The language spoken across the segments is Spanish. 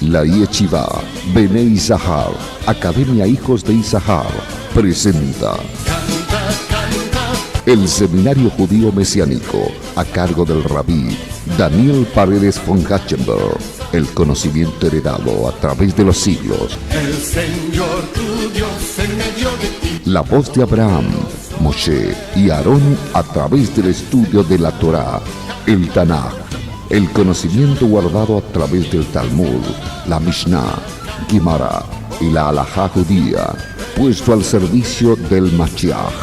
La Yeshiva Bnei Zahar, Academia Hijos de Isahar, presenta el Seminario Judío Mesiánico a cargo del Rabí Daniel Paredes von Hatchenberg. El conocimiento heredado a través de los siglos. El Señor tu Dios en medio de ti. La voz de Abraham, Moshe y Aarón a través del estudio de la Torá, el Tanaj. El conocimiento guardado a través del Talmud, la Mishnah, Gemara y la Halajá judía, puesto al servicio del Mashiach.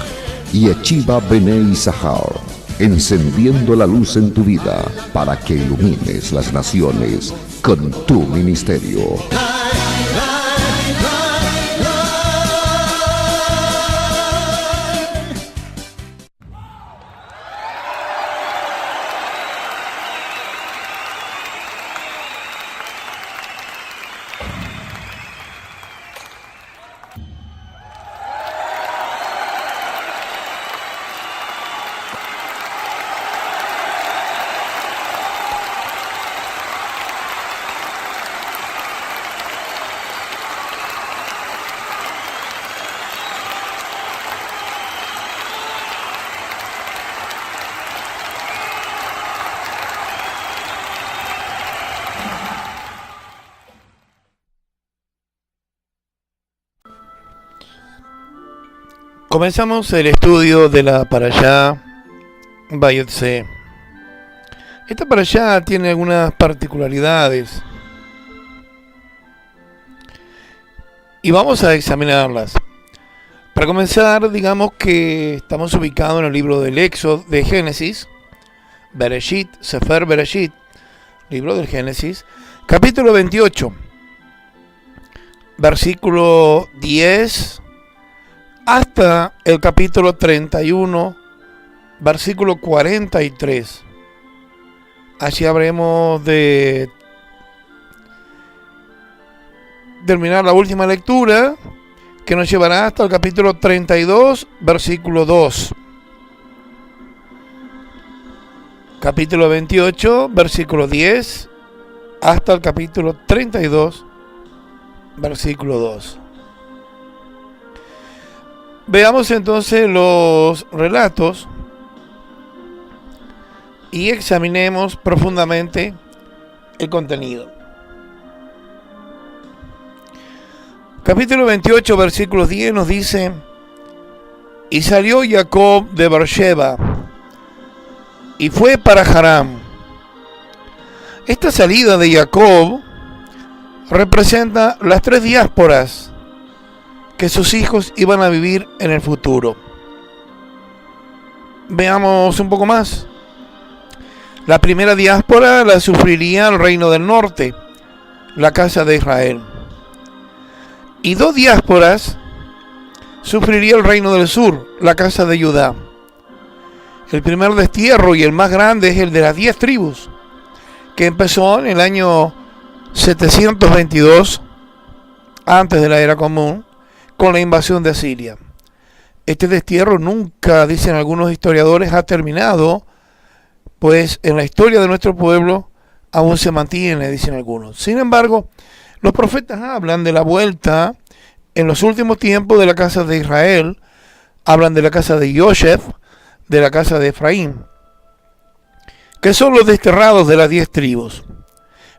Yeshiva Bnei Zahar, encendiendo la luz en tu vida para que ilumines las naciones con tu ministerio. Comenzamos el estudio de la Parashá Vayetze. Esta Parashá tiene algunas particularidades y vamos a examinarlas. Para comenzar, digamos que estamos ubicados en el libro del Éxodo, de Génesis, Bereshit, Sefer Bereshit, libro del Génesis, capítulo 28, versículo 10 hasta el capítulo 31, versículo 43. Así habremos de terminar la última lectura, que nos llevará hasta el capítulo 32, versículo 2. Capítulo 28, versículo 10, hasta el capítulo 32, versículo 2. Veamos entonces los relatos y examinemos profundamente el contenido. Capítulo 28, versículo 10 nos dice: y salió Jacob de Beersheba y fue para Harán. Esta salida de Jacob representa las tres diásporas que sus hijos iban a vivir en el futuro. Veamos un poco más. La primera diáspora la sufriría el reino del norte, la casa de Israel. Y dos diásporas sufriría el reino del sur, la casa de Judá. El primer destierro y el más grande es el de las 10 tribus, que empezó en el año 722 antes de la era común, con la invasión de Asiria. Este destierro nunca, dicen algunos historiadores, ha terminado, pues en la historia de nuestro pueblo aún se mantiene, dicen algunos. Sin embargo, los profetas hablan de la vuelta en los últimos tiempos de la casa de Israel, hablan de la casa de Yosef, de la casa de Efraín, que son los desterrados de las 10 tribus.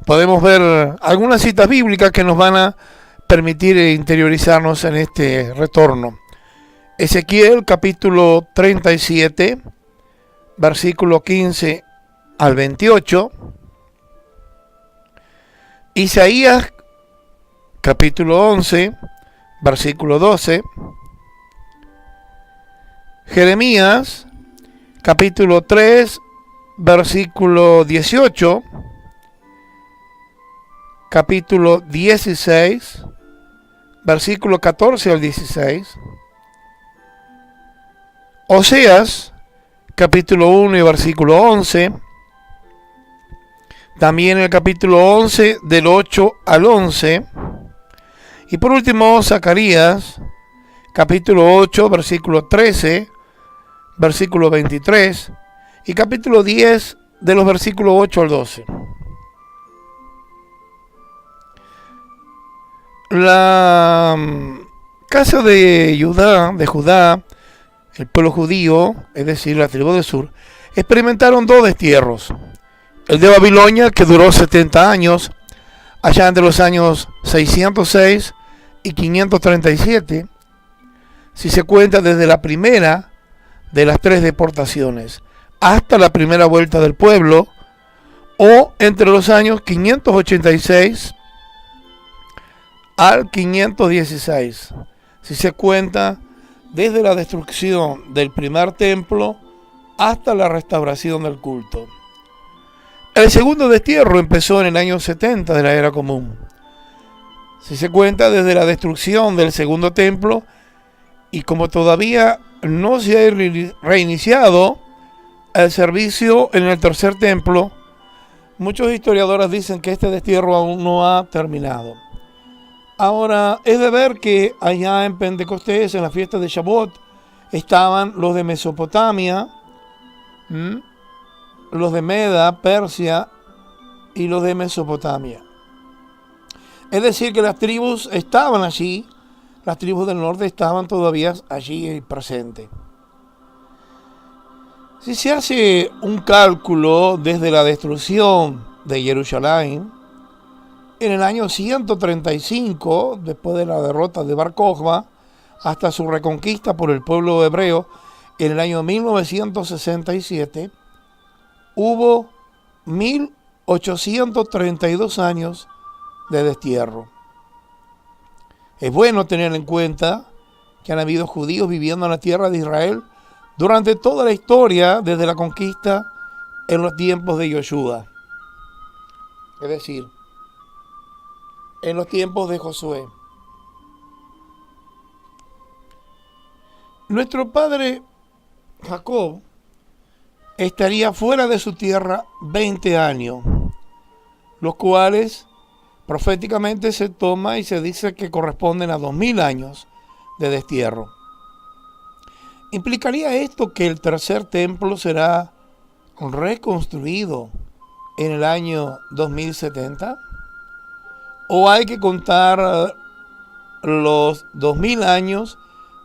Podemos ver algunas citas bíblicas que nos van a permitir interiorizarnos en este retorno. Ezequiel capítulo 37, versículo 15 al 28. Isaías capítulo 11, versículo 12. Jeremías capítulo 3, versículo 18. Capítulo 16, versículo 14 al 16. Oseas, capítulo 1 y versículo 11. También el capítulo 11, del 8 al 11. Y por último, Zacarías, capítulo 8, versículo 13, versículo 23. Y capítulo 10, de los versículos 8 al 12. La casa de Judá, el pueblo judío, es decir, la tribu del sur, experimentaron dos destierros. El de Babilonia, que duró 70 años, allá entre los años 606 y 537, si se cuenta desde la primera de las tres deportaciones hasta la primera vuelta del pueblo, o entre los años 586 al 516, si se cuenta desde la destrucción del primer templo hasta la restauración del culto. El segundo destierro empezó en el año 70 de la era común, si se cuenta desde la destrucción del segundo templo, y como todavía no se ha reiniciado el servicio en el tercer templo, muchos historiadores dicen que este destierro aún no ha terminado. Ahora, es de ver que allá en Pentecostés, en la fiesta de Shavuot, estaban los de Mesopotamia, los de Meda, Persia y los de Mesopotamia. Es decir, que las tribus estaban allí, las tribus del norte estaban todavía allí presentes. Si se hace un cálculo desde la destrucción de Jerusalén, en el año 135, después de la derrota de Bar Kokhba, hasta su reconquista por el pueblo hebreo, en el año 1967, hubo 1832 años de destierro. Es bueno tener en cuenta que han habido judíos viviendo en la tierra de Israel durante toda la historia, desde la conquista en los tiempos de Yoshua. Es decir, en los tiempos de Josué. Nuestro padre Jacob estaría fuera de su tierra 20 años, los cuales proféticamente se toma y se dice que corresponden a 2000 años de destierro. ¿Implicaría esto que el tercer templo será reconstruido en el año 2070? ¿O hay que contar los 2000 años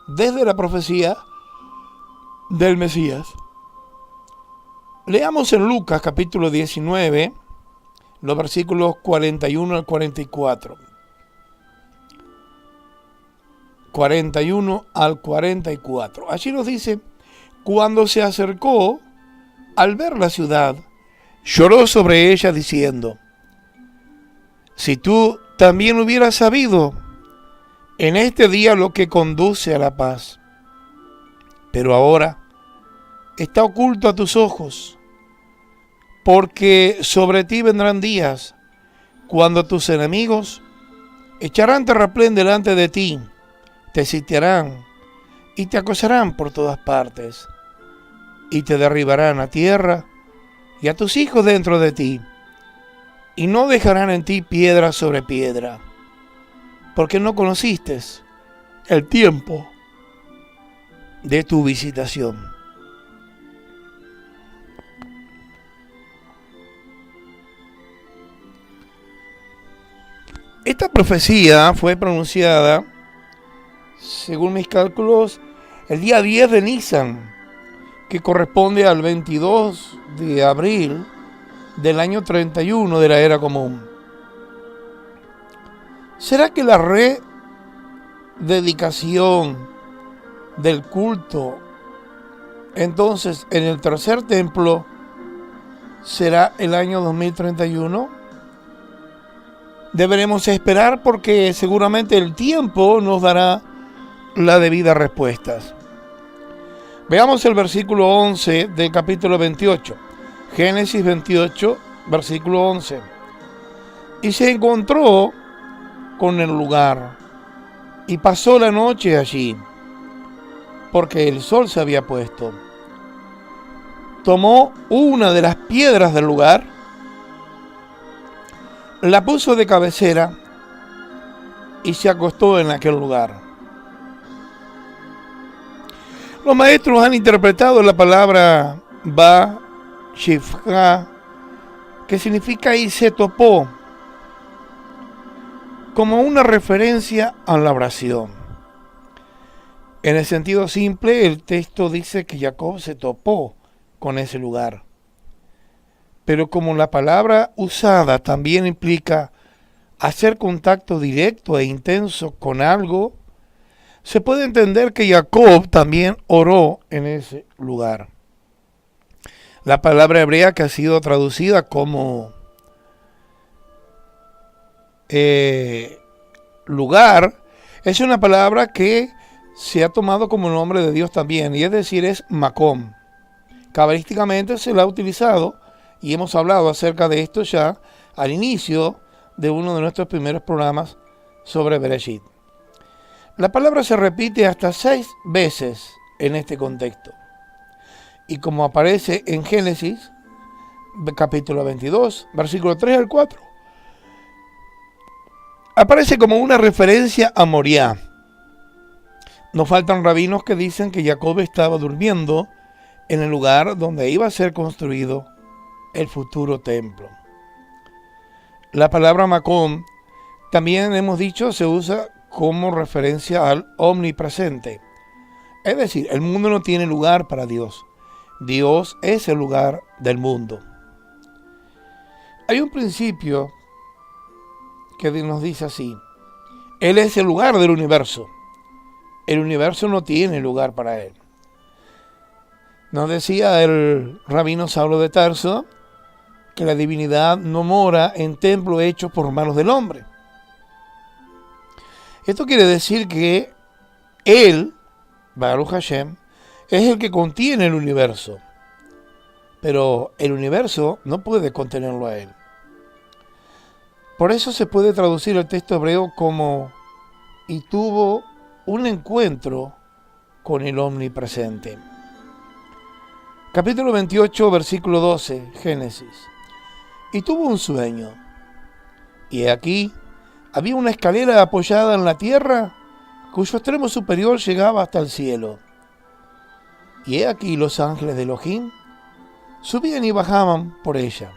desde la profecía del Mesías? Leamos en Lucas capítulo 19, los versículos 41 al 44. 41 al 44. Allí nos dice: cuando se acercó, al ver la ciudad, lloró sobre ella diciendo: si tú también hubieras sabido en este día lo que conduce a la paz. Pero ahora está oculto a tus ojos, porque sobre ti vendrán días cuando tus enemigos echarán terraplén delante de ti, te sitiarán y te acosarán por todas partes, y te derribarán a tierra y a tus hijos dentro de ti, y no dejarán en ti piedra sobre piedra, porque no conociste el tiempo de tu visitación. Esta profecía fue pronunciada, según mis cálculos, el día 10 de Nisan, que corresponde al 22 de abril del año 31 de la era común. ¿Será que la rededicación del culto entonces en el tercer templo será el año 2031? Deberemos esperar, porque seguramente el tiempo nos dará las debidas respuestas. Veamos el versículo 11 del capítulo 28. Génesis 28, versículo 11. Y se encontró con el lugar y pasó la noche allí, porque el sol se había puesto. Tomó una de las piedras del lugar, la puso de cabecera y se acostó en aquel lugar. Los maestros han interpretado la palabra Ba-Shifra, que significa y se topó, como una referencia a la oración. En el sentido simple, el texto dice que Jacob se topó con ese lugar. Pero como la palabra usada también implica hacer contacto directo e intenso con algo, se puede entender que Jacob también oró en ese lugar. La palabra hebrea que ha sido traducida como lugar es una palabra que se ha tomado como nombre de Dios también, y es decir, es Macom. Cabalísticamente se la ha utilizado y hemos hablado acerca de esto ya al inicio de uno de nuestros primeros programas sobre Bereshit. La palabra se repite hasta 6 veces en este contexto. Y como aparece en Génesis, capítulo 22, versículo 3 al 4, aparece como una referencia a Moriah. No faltan rabinos que dicen que Jacob estaba durmiendo en el lugar donde iba a ser construido el futuro templo. La palabra Macom, también hemos dicho, se usa como referencia al omnipresente. Es decir, el mundo no tiene lugar para Dios. Dios es el lugar del mundo. Hay un principio que nos dice así: Él es el lugar del universo. El universo no tiene lugar para Él. Nos decía el rabino Saulo de Tarso que la divinidad no mora en templos hechos por manos del hombre. Esto quiere decir que Él, Baruch Hashem, es el que contiene el universo. Pero el universo no puede contenerlo a Él. Por eso se puede traducir el texto hebreo como: y tuvo un encuentro con el omnipresente. Capítulo 28, versículo 12, Génesis. Y tuvo un sueño, y he aquí, había una escalera apoyada en la tierra, cuyo extremo superior llegaba hasta el cielo. Y he aquí los ángeles de Elohim subían y bajaban por ella.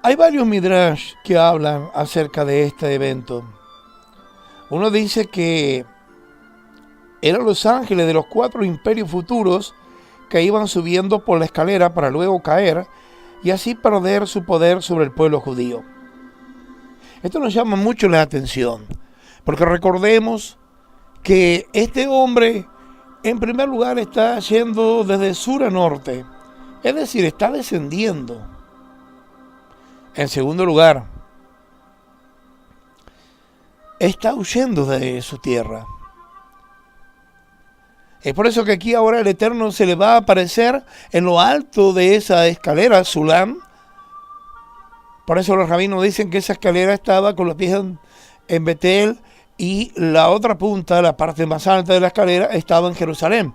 Hay varios midrash que hablan acerca de este evento. Uno dice que eran los ángeles de los 4 imperios futuros que iban subiendo por la escalera para luego caer y así perder su poder sobre el pueblo judío. Esto nos llama mucho la atención, porque recordemos que este hombre, en primer lugar, está yendo desde sur a norte, es decir, está descendiendo. En segundo lugar, está huyendo de su tierra. Es por eso que aquí ahora el Eterno se le va a aparecer en lo alto de esa escalera, Sulam. Por eso los rabinos dicen que esa escalera estaba con los pies en Betel y la otra punta, la parte más alta de la escalera, estaba en Jerusalén.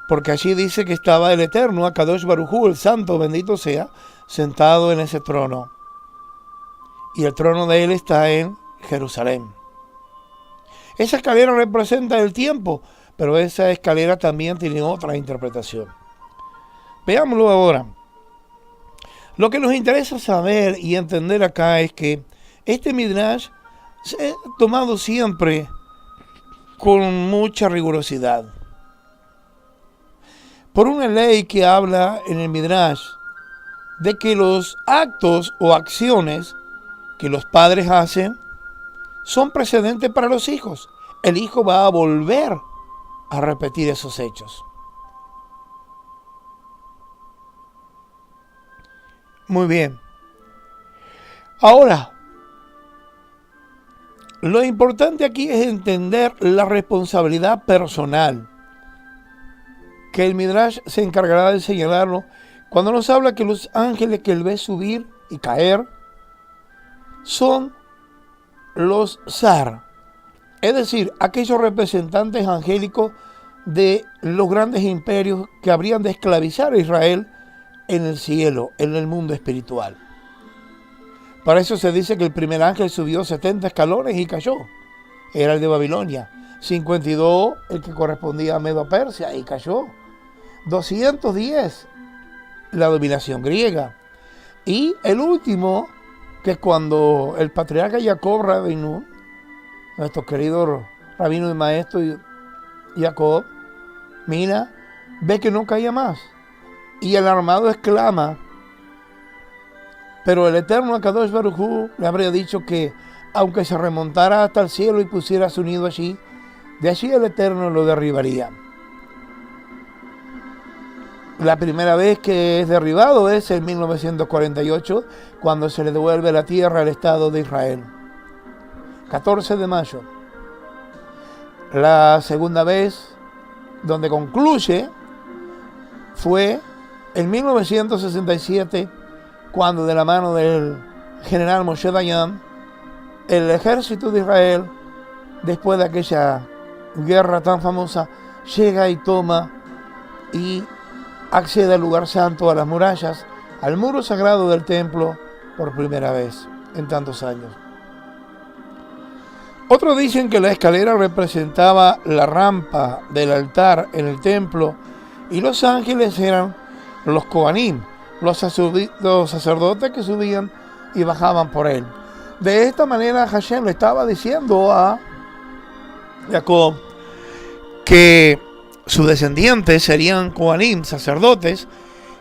Porque allí dice que estaba el Eterno, Akadosh Baruj Hu, el Santo, bendito sea, sentado en ese trono. Y el trono de él está en Jerusalén. Esa escalera representa el tiempo, pero esa escalera también tiene otra interpretación. Veámoslo ahora. Lo que nos interesa saber y entender acá es que este midrash se ha tomado siempre con mucha rigurosidad. Por una ley que habla en el midrash de que los actos o acciones que los padres hacen son precedentes para los hijos. El hijo va a volver a repetir esos hechos. Muy bien. Ahora, lo importante aquí es entender la responsabilidad personal, que el Midrash se encargará de señalarlo cuando nos habla que los ángeles que él ve subir y caer son los zar, es decir, aquellos representantes angélicos de los grandes imperios que habrían de esclavizar a Israel en el cielo, en el mundo espiritual. Para eso se dice que el primer ángel subió 70 escalones y cayó. Era el de Babilonia. 52, el que correspondía a Medo-Persia, y cayó. 210, la dominación griega. Y el último, que es cuando el patriarca Jacob Rabinu, nuestro querido rabino y maestro Jacob, mira, ve que no caía más. Y el armado exclama, pero el eterno Akadosh Baruj Hu le habría dicho que aunque se remontara hasta el cielo y pusiera su nido allí, de allí el eterno lo derribaría. La primera vez que es derribado es en 1948, cuando se le devuelve la tierra al Estado de Israel. 14 de mayo. La segunda vez, donde concluye, fue en 1967, cuando de la mano del general Moshe Dayan, el ejército de Israel, después de aquella guerra tan famosa, llega y toma y accede al lugar santo, a las murallas, al muro sagrado del templo, por primera vez en tantos años. Otros dicen que la escalera representaba la rampa del altar en el templo y los ángeles eran los Kohanim, los sacerdotes que subían y bajaban por él. De esta manera Hashem le estaba diciendo a Jacob que sus descendientes serían Kohanim, sacerdotes,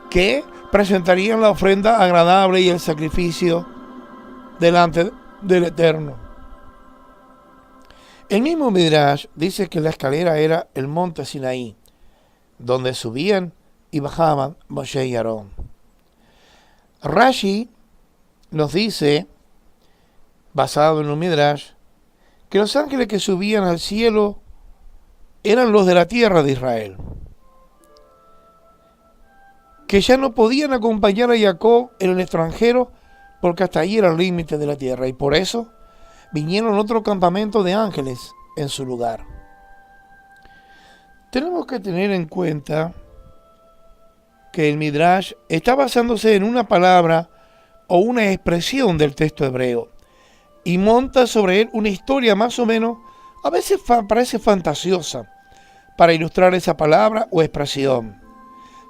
que presentarían la ofrenda agradable y el sacrificio delante del Eterno. El mismo Midrash dice que la escalera era el monte Sinaí, donde subían y bajaban Moshe y Aarón. Rashi nos dice, basado en un Midrash, que los ángeles que subían al cielo eran los de la tierra de Israel, que ya no podían acompañar a Jacob en el extranjero porque hasta ahí era el límite de la tierra, y por eso vinieron otro campamento de ángeles en su lugar. Tenemos que tener en cuenta que el Midrash está basándose en una palabra o una expresión del texto hebreo y monta sobre él una historia más o menos, a veces parece fantasiosa, para ilustrar esa palabra o expresión,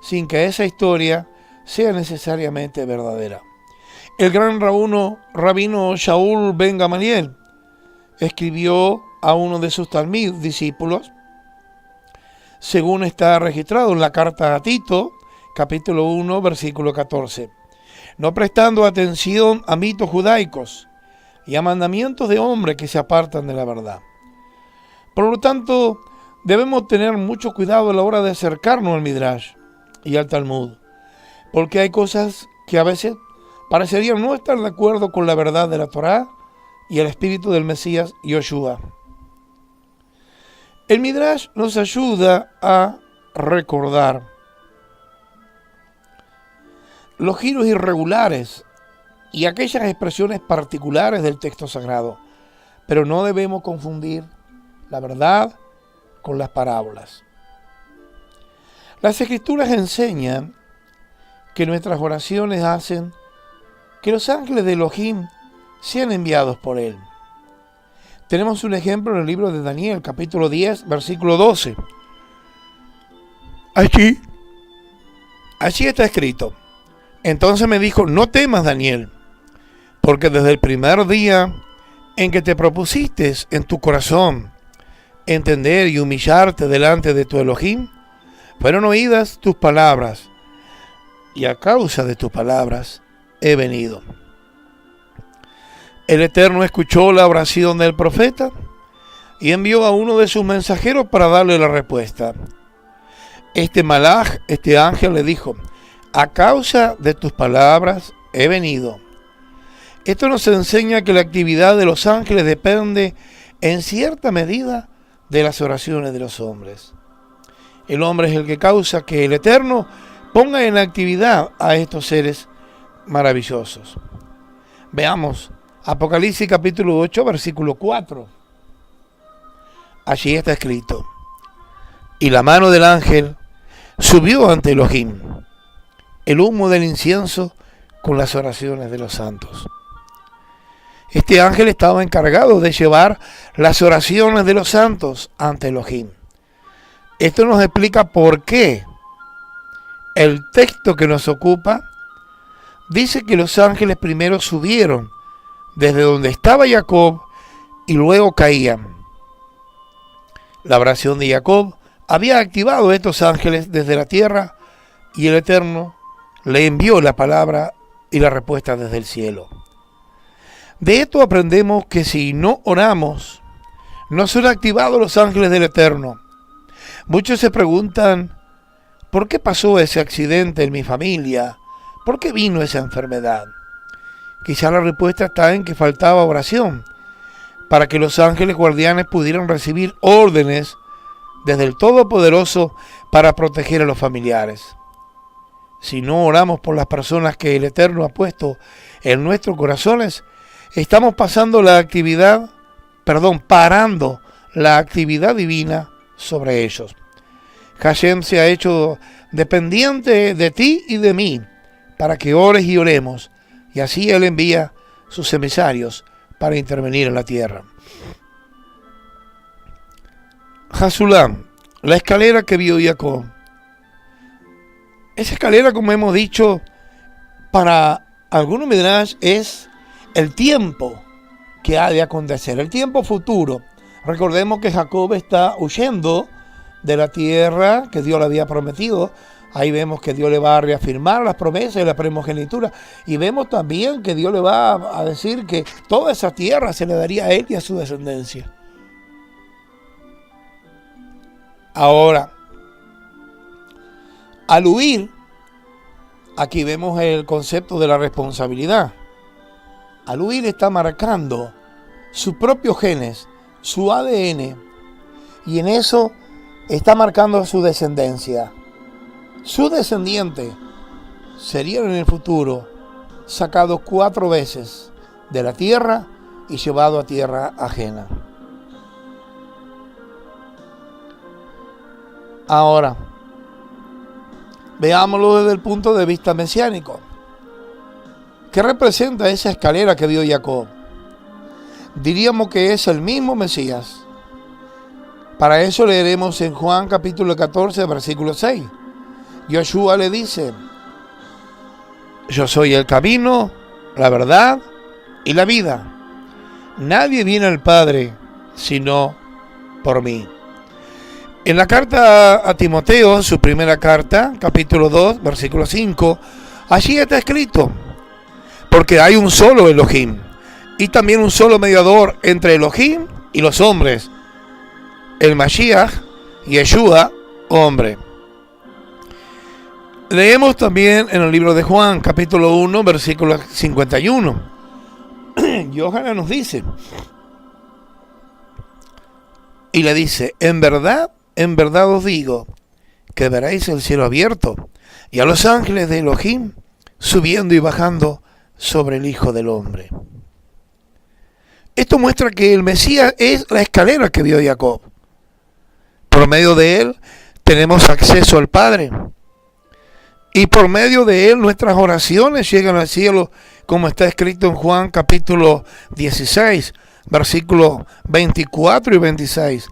sin que esa historia sea necesariamente verdadera. El gran rabino Shaul ben Gamaliel escribió a uno de sus talmid discípulos, según está registrado en la carta a Tito, capítulo 1, versículo 14, no prestando atención a mitos judaicos y a mandamientos de hombres que se apartan de la verdad. Por lo tanto, debemos tener mucho cuidado a la hora de acercarnos al Midrash y al Talmud, porque hay cosas que a veces parecerían no estar de acuerdo con la verdad de la Torá y el espíritu del Mesías Yoshua. El Midrash nos ayuda a recordar los giros irregulares y aquellas expresiones particulares del texto sagrado, pero no debemos confundir la verdad con las parábolas. Las Escrituras enseñan que nuestras oraciones hacen que los ángeles de Elohim sean enviados por él. Tenemos un ejemplo en el libro de Daniel, capítulo 10, versículo 12. Allí está escrito: entonces me dijo, no temas, Daniel, porque desde el primer día en que te propusiste en tu corazón entender y humillarte delante de tu Elohim, fueron oídas tus palabras, y a causa de tus palabras he venido. El Eterno escuchó la oración del profeta y envió a uno de sus mensajeros para darle la respuesta. Este malaj, este ángel, le dijo: a causa de tus palabras he venido. Esto nos enseña que la actividad de los ángeles depende en cierta medida de las oraciones de los hombres. El hombre es el que causa que el Eterno ponga en actividad a estos seres maravillosos. Veamos Apocalipsis capítulo 8, versículo 4. Allí está escrito: y la mano del ángel subió ante Elohim, el humo del incienso con las oraciones de los santos. Este ángel estaba encargado de llevar las oraciones de los santos ante Elohim. Esto nos explica por qué el texto que nos ocupa dice que los ángeles primero subieron desde donde estaba Jacob y luego caían. La oración de Jacob había activado estos ángeles desde la tierra y el Eterno le envió la palabra y la respuesta desde el cielo. De esto aprendemos que si no oramos, no son activados los ángeles del Eterno. Muchos se preguntan, ¿por qué pasó ese accidente en mi familia? ¿Por qué vino esa enfermedad? Quizá la respuesta está en que faltaba oración, para que los ángeles guardianes pudieran recibir órdenes desde el Todopoderoso para proteger a los familiares. Si no oramos por las personas que el Eterno ha puesto en nuestros corazones, estamos parando la actividad divina sobre ellos. Hashem se ha hecho dependiente de ti y de mí para que ores y oremos, y así Él envía sus emisarios para intervenir en la tierra. Hasulam, la escalera que vio Jacob. Esa escalera, como hemos dicho, para algunos midrash es el tiempo que ha de acontecer, el tiempo futuro. Recordemos que Jacob está huyendo de la tierra que Dios le había prometido. Ahí vemos que Dios le va a reafirmar las promesas de la primogenitura. Y vemos también que Dios le va a decir que toda esa tierra se le daría a él y a su descendencia. Ahora, al huir, aquí vemos el concepto de la responsabilidad. Al huir está marcando sus propios genes, su ADN, y en eso está marcando su descendencia. Su descendiente serían en el futuro sacados 4 veces de la tierra y llevado a tierra ajena. Ahora, veámoslo desde el punto de vista mesiánico. ¿Qué representa esa escalera que vio Jacob? Diríamos que es el mismo Mesías. Para eso leeremos en Juan capítulo 14, versículo 6. Yoshua le dice: yo soy el camino, la verdad y la vida. Nadie viene al Padre sino por mí. En la carta a Timoteo, su primera carta, capítulo 2, versículo 5, allí está escrito: porque hay un solo Elohim y también un solo mediador entre Elohim y los hombres, el Mashiach, Yeshua, hombre. Leemos también en el libro de Juan, capítulo 1, versículo 51. Yohanan nos dice, y le dice: en verdad os digo, que veréis el cielo abierto, y a los ángeles de Elohim subiendo y bajando sobre el Hijo del Hombre. Esto muestra que el Mesías es la escalera que vio Jacob. Por medio de él tenemos acceso al Padre. Y por medio de él nuestras oraciones llegan al cielo, como está escrito en Juan capítulo 16, versículos 24 y 26.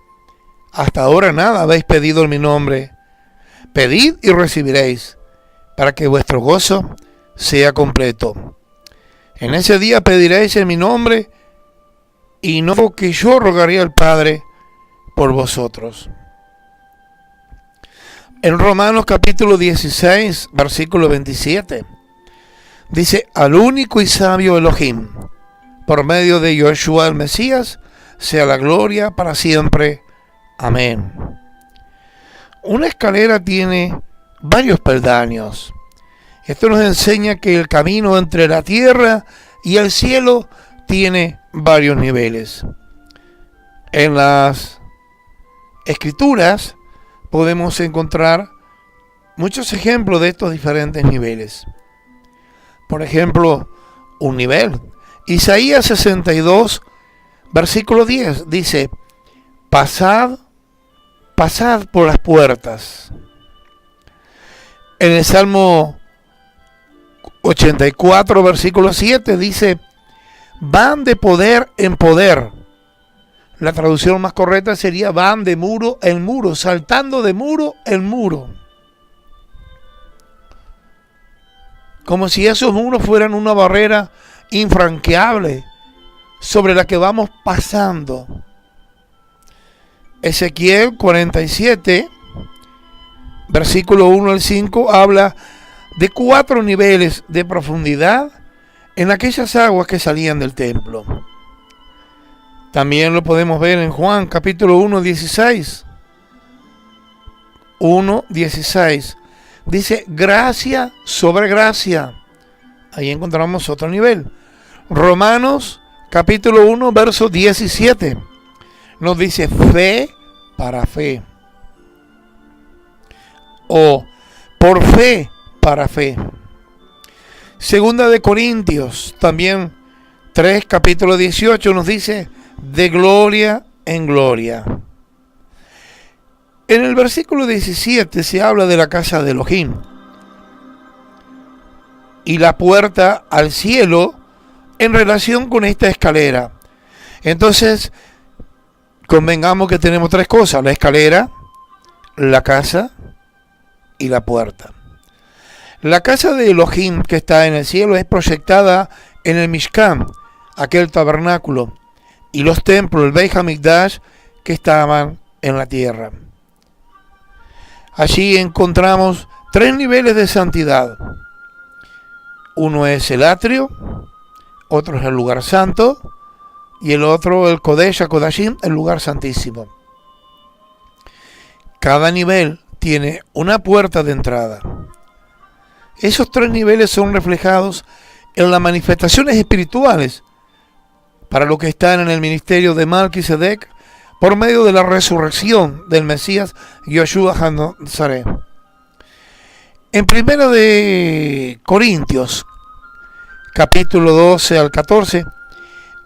Hasta ahora nada habéis pedido en mi nombre. Pedid y recibiréis, para que vuestro gozo sea completo. En ese día pediréis en mi nombre, y no que yo rogaré al Padre por vosotros. En Romanos capítulo 16, versículo 27, dice: al único y sabio Elohim, por medio de Yoshua el Mesías, sea la gloria para siempre. Amén. Una escalera tiene varios peldaños. Esto nos enseña que el camino entre la tierra y el cielo tiene varios niveles. En las Escrituras podemos encontrar muchos ejemplos de estos diferentes niveles. Por ejemplo, un nivel. Isaías 62, versículo 10, dice: pasad por las puertas. En el Salmo 84, versículo 7, dice: van de poder en poder. La traducción más correcta sería: van de muro en muro, saltando de muro en muro. como si esos muros fueran una barrera infranqueable sobre la que vamos pasando. Ezequiel 47, versículo 1 al 5, habla de 4 niveles de profundidad en aquellas aguas que salían del templo. También lo podemos ver en Juan capítulo 1, 16. 1, 16. Dice gracia sobre gracia. Ahí encontramos otro nivel. Romanos capítulo 1, verso 17. Nos dice fe para fe. O por fe para fe. Segunda de Corintios, también 3, capítulo 18, nos dice de gloria en gloria. En el versículo 17 se habla de la casa de Elohim y la puerta al cielo en relación con esta escalera. Entonces, convengamos que tenemos 3 cosas: la escalera, la casa y la puerta. La casa de Elohim que está en el cielo es proyectada en el Mishkan, aquel tabernáculo, y los templos, el Beit HaMikdash, que estaban en la tierra. Allí encontramos 3 niveles de santidad. Uno es el atrio, otro es el lugar santo, y el otro el Kodesh HaKodashim, el lugar santísimo. Cada nivel tiene una puerta de entrada. Esos 3 niveles son reflejados en las manifestaciones espirituales para los que están en el ministerio de Melquisedec por medio de la resurrección del Mesías Yoshua HaNazaré. En 1 de Corintios, capítulo 12 al 14,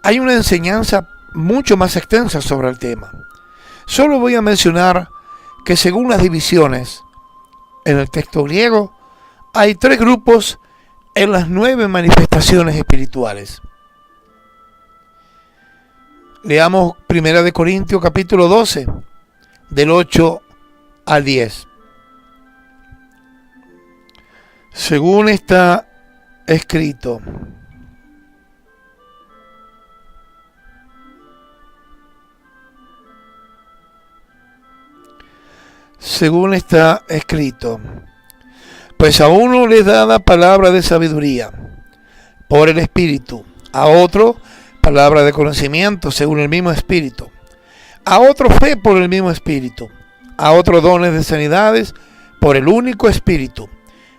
hay una enseñanza mucho más extensa sobre el tema. Solo voy a mencionar que según las divisiones en el texto griego, hay 3 grupos en las 9 manifestaciones espirituales. Leamos 1 de Corintios capítulo 12, del 8 al 10. Según está escrito: según está escrito, pues a uno le da la palabra de sabiduría por el Espíritu, a otro palabra de conocimiento según el mismo Espíritu, a otro fe por el mismo Espíritu, a otro dones de sanidades por el único Espíritu,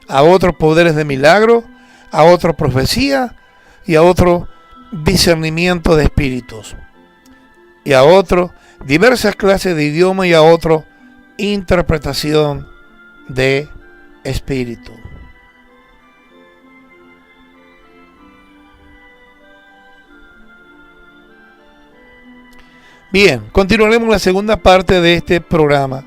a otros poderes de milagro, a otro profecía y a otro discernimiento de espíritus, y a otro diversas clases de idioma y a otro interpretación de espíritu. Bien, continuaremos la segunda parte de este programa.